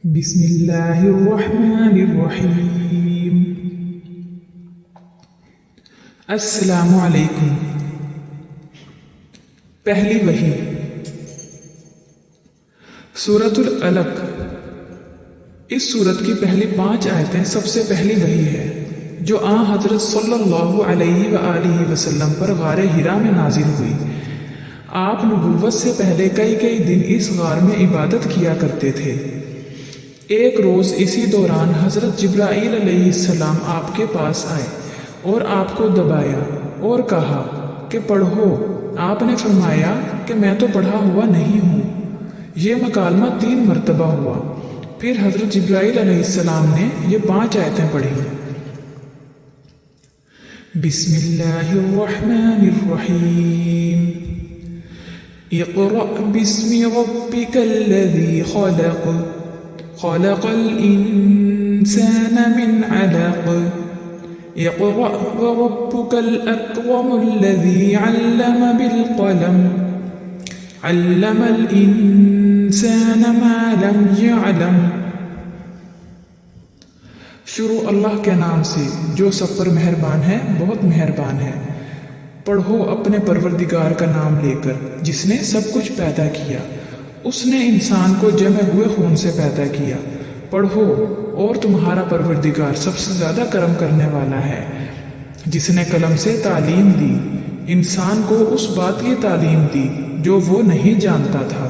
بسم اللہ الرحمن الرحیم۔ السلام علیکم۔ پہلی وحی سورۃ العلق۔ اس سورت کی پہلی 5 آیتیں سب سے پہلی وحی ہے جو آن حضرت صلی اللہ علیہ وآلہ وسلم پر غار حرا میں نازل ہوئی۔ آپ نبوت سے پہلے کئی دن اس غار میں عبادت کیا کرتے تھے۔ ایک روز اسی دوران حضرت جبرائیل علیہ السلام آپ کے پاس آئے اور آپ کو دبایا اور کہا کہ پڑھو۔ آپ نے فرمایا کہ میں تو پڑھا ہوا نہیں ہوں۔ یہ مکالمہ 3 مرتبہ ہوا۔ پھر حضرت جبرائیل علیہ السلام نے یہ 5 آیتیں پڑھی۔ بسم اللہ الرحمن الرحیم۔ اقرأ باسم ربک الذی خلق خلق الإنسان من علق اقرأ وربك الأكرم الذي علم بالقلم علم الإنسان ما لم يعلم۔ شروع اللہ کے نام سے جو سب پر مہربان ہے، بہت مہربان ہے۔ پڑھو اپنے پروردگار کا نام لے کر جس نے سب کچھ پیدا کیا۔ اس نے انسان کو جمع ہوئے خون سے پیدا کیا۔ پڑھو اور تمہارا پروردگار سب سے زیادہ کرم کرنے والا ہے جس نے قلم سے تعلیم دی، انسان کو اس بات کی تعلیم دی جو وہ نہیں جانتا تھا۔